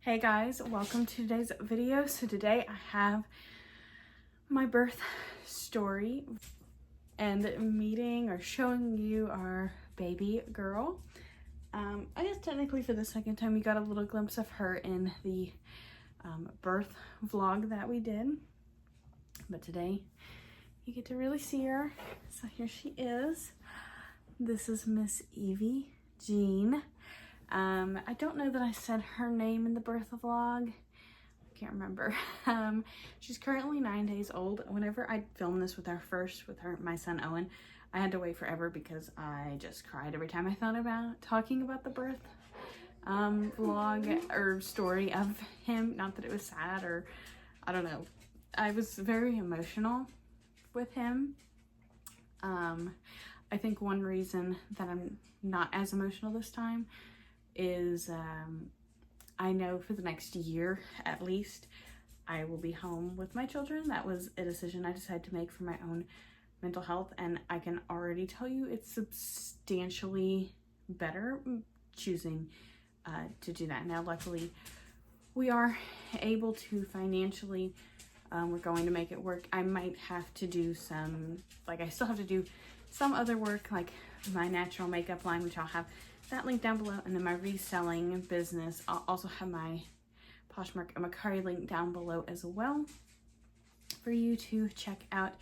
Hey guys, welcome to today's video. So today I have my birth story and meeting or showing you our baby girl. I guess technically for the second time you got a little glimpse of her in the birth vlog that we did. But today you get to really see her. So here she is. This is Miss Evie Jean. I don't know that I said her name in the birth vlog. I can't remember. She's currently 9 days old. Whenever I filmed this with my son Owen, I had to wait forever because I just cried every time I thought about talking about the birth vlog or story of him. Not that it was sad or I don't know. I was very emotional with him. I think one reason that I'm not as emotional this time is I know for the next year at least I will be home with my children. That was a decision I decided to make for my own mental health, and I can already tell you it's substantially better choosing to do that. Now luckily we are able to financially, we're going to make it work. I might have to do some, I still have to do some other work like my natural makeup line, which I'll have that link down below, and then my reselling business. I'll also have my Poshmark and Mercari link down below as well for you to check out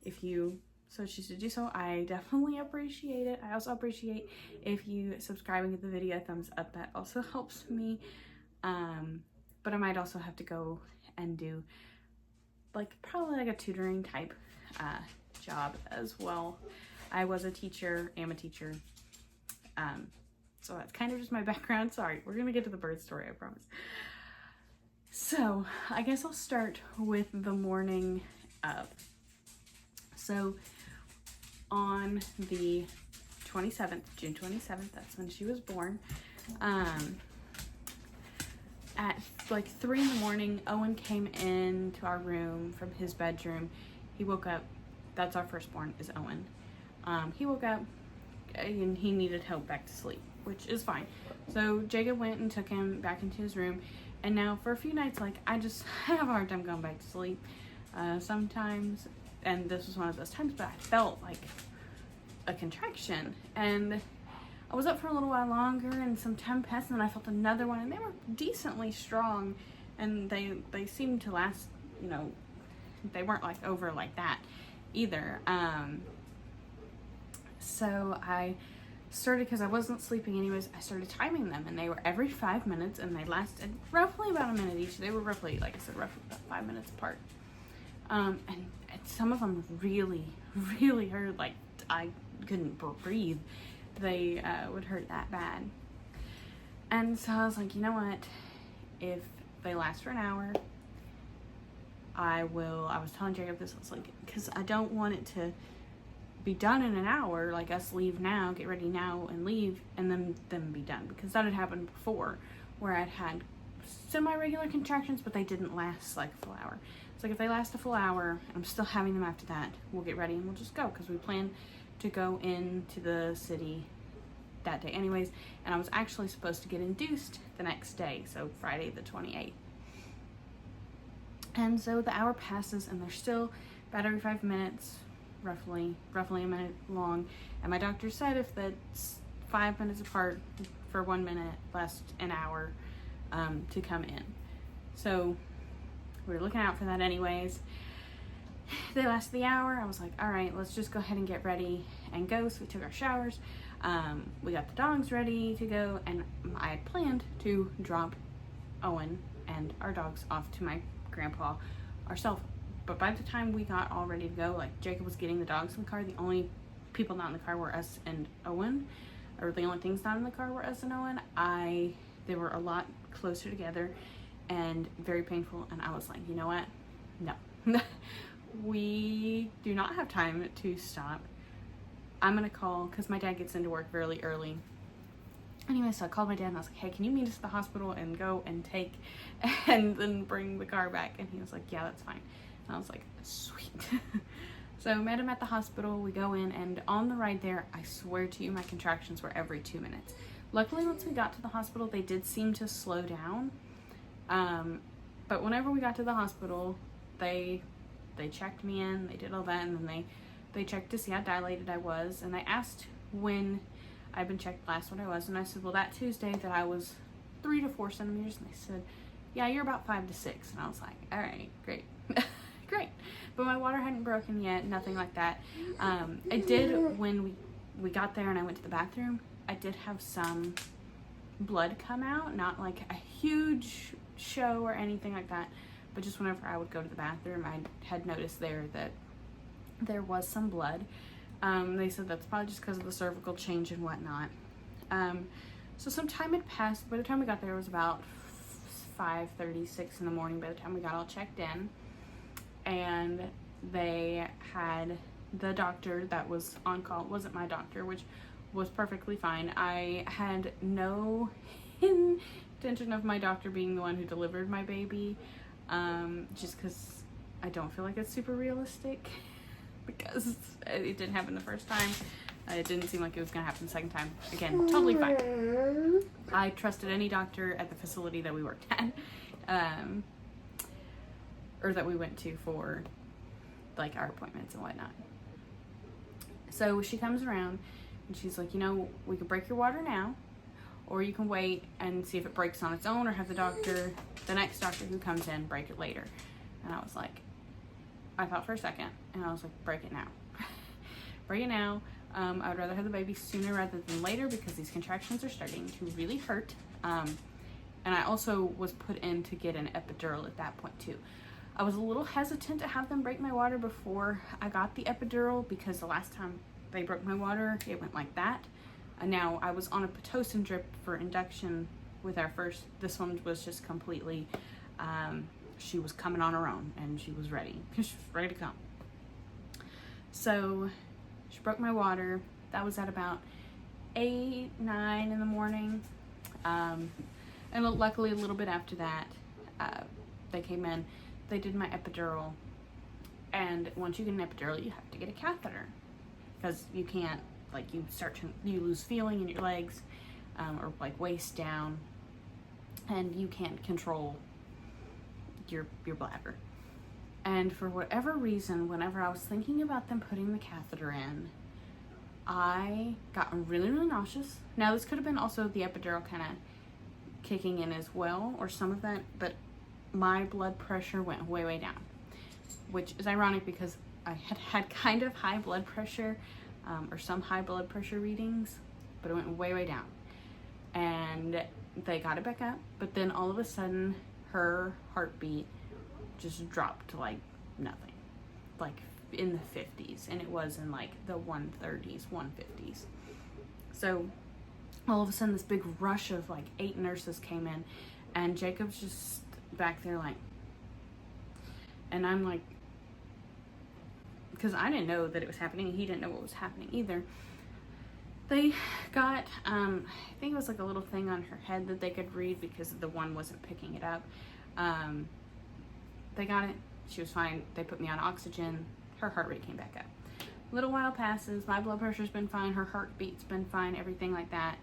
if you so choose to do so. I definitely appreciate it. I also appreciate if you subscribe and give the video a thumbs up. That also helps me. But I might also have to go and do probably a tutoring type job as well. I was a teacher, am a teacher. So that's kind of just my background. Sorry, we're gonna get to the birth story, I promise. So I guess I'll start with the morning of. So on the 27th, June 27th, that's when she was born. At 3 in the morning, Owen came into our room from his bedroom. He woke up. That's our firstborn, is Owen. He woke up and he needed help back to sleep, which is fine. So Jacob went and took him back into his room, and now for a few nights, I have a hard time going back to sleep sometimes, and this was one of those times, but I felt like a contraction, and I was up for a little while longer, and some time passed, and then I felt another one, and they were decently strong, and they seemed to last, they weren't over like that either. So I started, because I wasn't sleeping anyways, I started timing them, and they were every 5 minutes, and they lasted roughly about a minute each. They were roughly, like I said, roughly about 5 minutes apart. And some of them really, really hurt. I couldn't breathe. They would hurt that bad. And so I was like, you know what? If they last for an hour, I was telling Jacob this, I was like, because I don't want it to be done in an hour, us leave now, get ready now and leave, and then them be done, because that had happened before where I'd had semi-regular contractions, but they didn't last a full hour. It's if they last a full hour and I'm still having them after that, we'll get ready and we'll just go, because we plan to go into the city that day anyways, and I was actually supposed to get induced the next day, so Friday the 28th. And so the hour passes, and they're still about every 5 minutes, roughly a minute long, and my doctor said if that's 5 minutes apart for 1 minute, last an hour to come in. So we were looking out for that anyways. They lasted the hour. I was like, all right, let's just go ahead and get ready and go. So we took our showers, we got the dogs ready to go, and I had planned to drop Owen and our dogs off to my grandpa ourselves. But by the time we got all ready to go, Jacob was getting the dogs in the car. The only people not in the car were us and Owen, or the only things not in the car were us and Owen. They were a lot closer together and very painful, and I was like, you know what? No. We do not have time to stop. I'm gonna call, because my dad gets into work really early. Anyway, so I called my dad and I was like, hey, can you meet us at the hospital and go and take and then bring the car back? And he was like, yeah, that's fine. And I was like, sweet. So I met him at the hospital. We go in, and on the ride there, I swear to you, my contractions were every 2 minutes. Luckily, once we got to the hospital, they did seem to slow down. But whenever we got to the hospital, they checked me in, they did all that, and then they checked to see how dilated I was, and they asked when I'd been checked last when I was, and I said, well, that Tuesday that I was 3 to 4 centimeters, and they said, yeah, you're about 5 to 6, and I was like, all right, great. Great. But my water hadn't broken yet, nothing like that. I did, when we got there and I went to the bathroom, I did have some blood come out, not like a huge show or anything like that, but just whenever I would go to the bathroom, I had noticed there that there was some blood. They said that's probably just because of the cervical change and whatnot. So some time had passed. By the time we got there, it was about 5:36 in the morning by the time we got all checked in. And they had the doctor that was on call, wasn't my doctor, which was perfectly fine. I had no intention of my doctor being the one who delivered my baby, just because I don't feel like it's super realistic, because it didn't happen the first time. It didn't seem like it was going to happen the second time. Again, totally fine. I trusted any doctor at the facility that we worked at, or that we went to for like our appointments and whatnot. So she comes around and she's like, you know, we could break your water now, or you can wait and see if it breaks on its own, or have the next doctor who comes in, break it later. And I was like, I thought for a second, and I was like, break it now. Break it now. I would rather have the baby sooner rather than later, because these contractions are starting to really hurt. And I also was put in to get an epidural at that point too. I was a little hesitant to have them break my water before I got the epidural, because the last time they broke my water, it went like that. And now I was on a Pitocin drip for induction with our first. This one was just completely, she was coming on her own, and she was ready. She was ready to come. So she broke my water. That was at about 8, 9 in the morning. And luckily a little bit after that, they came in. They did my epidural, and once you get an epidural, you have to get a catheter, because you can't, like, you lose feeling in your legs, or like waist down, and you can't control your bladder. And for whatever reason, whenever I was thinking about them putting the catheter in, I got really, really nauseous. Now, this could have been also the epidural kind of kicking in as well, or some of that, but my blood pressure went way, way down, which is ironic because I had kind of high blood pressure, or some high blood pressure readings, but it went way, way down. And they got it back up, but then all of a sudden her heartbeat just dropped to like nothing, like in the 50s, and it was in like the 130s, 150s. So all of a sudden this big rush of like 8 nurses came in, and Jacob's just back there like, and I'm like, because I didn't know that it was happening, he didn't know what was happening either. They got, I think it was like a little thing on her head that they could read, because the one wasn't picking it up. They got it, she was fine. They put me on oxygen, her heart rate came back up. A little while passes, my blood pressure's been fine, her heartbeat's been fine, everything like that.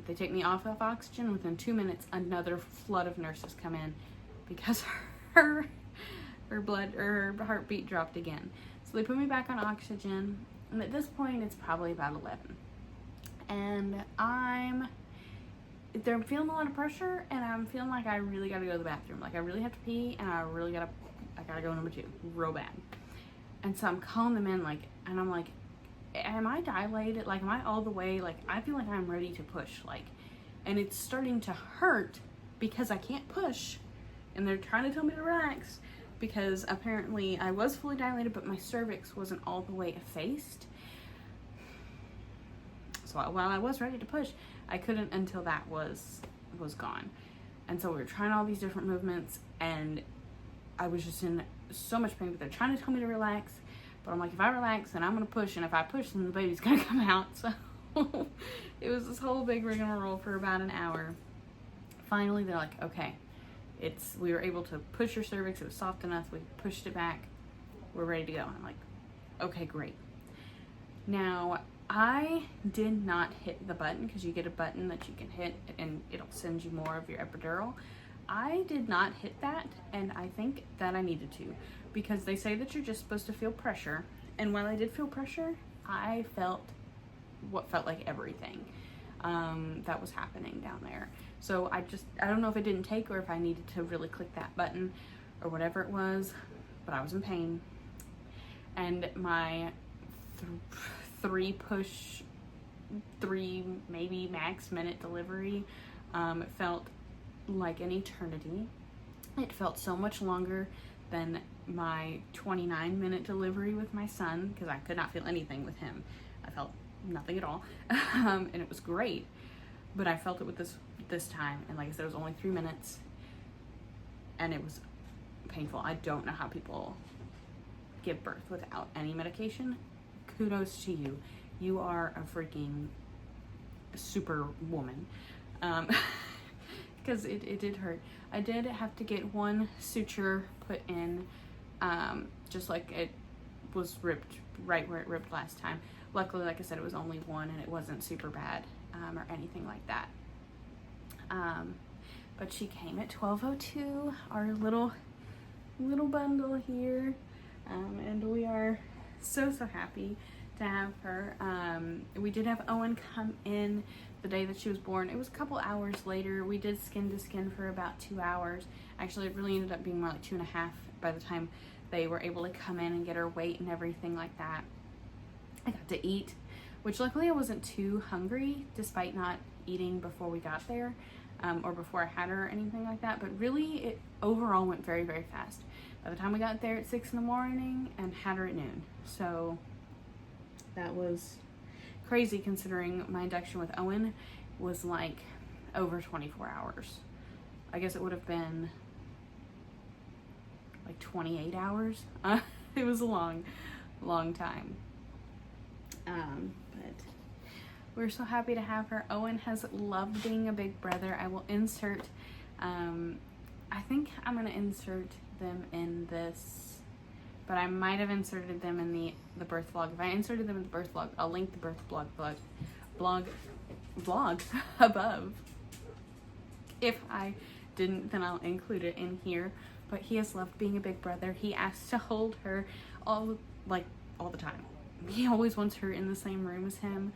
They take me off of oxygen. Within 2 minutes, another flood of nurses come in, because her heartbeat dropped again. So they put me back on oxygen, and at this point it's probably about 11. And they're feeling a lot of pressure, and I'm feeling like I really gotta go to the bathroom. Like I really have to pee, and I gotta go number 2, real bad. And so I'm calling them in, like, and I'm like, am I dilated? Like, am I all the way? Like, I feel like I'm ready to push, like, and it's starting to hurt because I can't push, and they're trying to tell me to relax, because apparently I was fully dilated, but my cervix wasn't all the way effaced. So while I was ready to push, I couldn't until that was gone. And so we were trying all these different movements, and I was just in so much pain, but they're trying to tell me to relax. But I'm like, if I relax, then I'm going to push, and if I push, then the baby's going to come out. So it was this whole big rigmarole for about an hour. Finally, they're like, okay, we were able to push your cervix. It was soft enough. We pushed it back. We're ready to go. And I'm like, okay, great. Now, I did not hit the button, because you get a button that you can hit, and it'll send you more of your epidural. I did not hit that, and I think that I needed to, because they say that you're just supposed to feel pressure. And while I did feel pressure, I felt what felt like everything that was happening down there. So I don't know if it didn't take or if I needed to really click that button or whatever it was, but I was in pain. And my three maybe max minute delivery, it felt like an eternity. It felt so much longer than my 29-minute delivery with my son, because I could not feel anything with him. I felt nothing at all. And it was great, but I felt it with this time, and like I said, it was only 3 minutes, and it was painful. I don't know how people give birth without any medication. Kudos to you. You are a freaking super woman. Because it did hurt. I did have to get one suture put in, just like it was ripped right where it ripped last time. Luckily, like I said, it was only one, and it wasn't super bad or anything like that. But she came at 12:02, our little bundle here, and we are so happy to have her. We did have Owen come in the day that she was born. It was a couple hours later. We did skin to skin for about 2 hours. Actually, it really ended up being more like 2.5 by the time they were able to come in and get her weight and everything like that. I got to eat, which luckily I wasn't too hungry despite not eating before we got there, or before I had her or anything like that. But really, it overall went very fast. By the time we got there at 6 in the morning and had her at noon. So that was crazy, considering my induction with Owen was like over 24 hours. I guess it would have been like 28 hours. It was a long time. But we're so happy to have her. Owen has loved being a big brother. I will insert, I think I'm going to insert them in this, but I might have inserted them in the birth vlog. If I inserted them in the birth vlog, I'll link the birth vlog above. If I didn't, then I'll include it in here. But he has loved being a big brother. He asks to hold her all the time. He always wants her in the same room as him,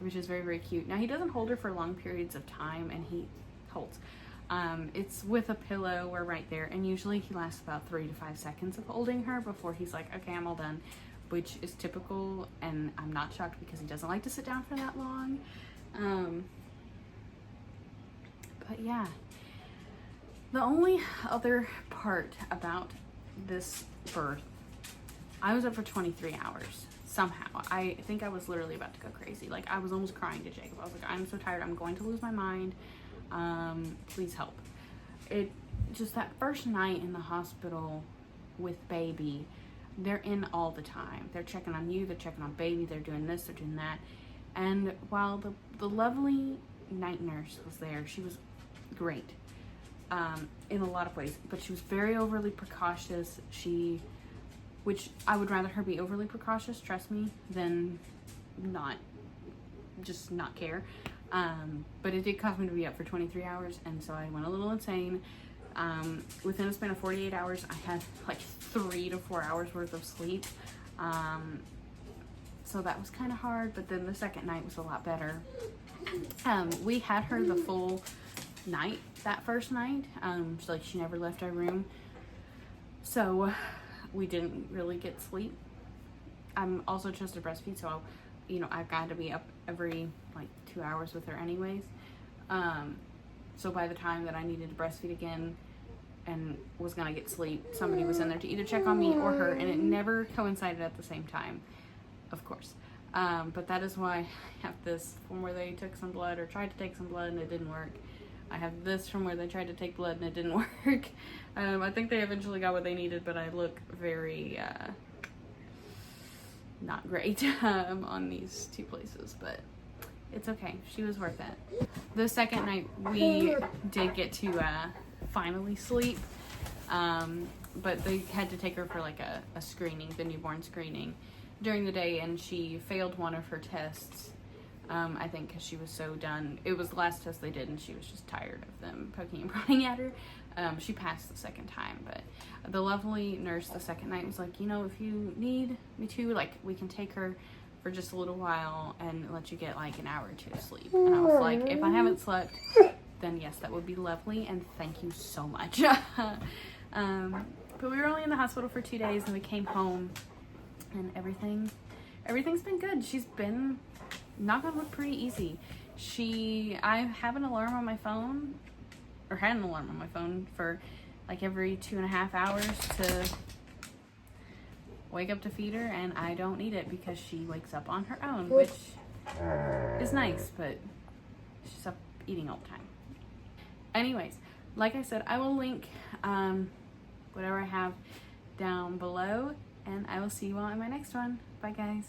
which is very cute. Now, he doesn't hold her for long periods of time, and he holds. It's with a pillow or right there, and usually he lasts about 3 to 5 seconds of holding her before he's like, okay, I'm all done, which is typical, and I'm not shocked because he doesn't like to sit down for that long. But yeah, the only other part about this birth, I was up for 23 hours somehow. I think I was literally about to go crazy. Like, I was almost crying to Jacob. I was like, I'm so tired, I'm going to lose my mind. Please help. It just, that first night in the hospital with baby, they're in all the time. They're checking on you, they're checking on baby, they're doing this, they're doing that. And while the lovely night nurse was there, she was great in a lot of ways, but she was very overly precautious. Which I would rather her be overly precautious, trust me, than not care. But it did cause me to be up for 23 hours, and so I went a little insane. Within a span of 48 hours, I had like 3 to 4 hours worth of sleep. So that was kind of hard, but then the second night was a lot better. We had her the full night, that first night. She never left our room. So we didn't really get sleep. I'm also just a breastfeed, so I've got to be up every like 2 hours with her anyways. So by the time that I needed to breastfeed again and was gonna get sleep, somebody was in there to either check on me or her, and it never coincided at the same time, of course. But that is why I have this from where they took some blood or tried to take some blood and it didn't work. I have this from where they tried to take blood and it didn't work. I think they eventually got what they needed, but I look very not great on these 2 places, but it's okay. She was worth it. The second night we did get to finally sleep, but they had to take her for like a screening, the newborn screening, during the day, and she failed one of her tests I think because she was so done. It was the last test they did and she was just tired of them poking and prodding at her. She passed the second time, but the lovely nurse the second night was like, you know, if you need me to, like, we can take her for just a little while and let you get like an hour or two of sleep. And I was like, if I haven't slept, then yes, that would be lovely, and thank you so much. But we were only in the hospital for 2 days and we came home and everything's been good. She's been, knock on wood, pretty easy. I have an alarm on my phone, or had an alarm on my phone for like every 2.5 hours to wake up to feed her, and I don't need it because she wakes up on her own, which is nice, but she's up eating all the time. Anyways, like I said, I will link whatever I have down below, and I will see you all in my next one. Bye, guys.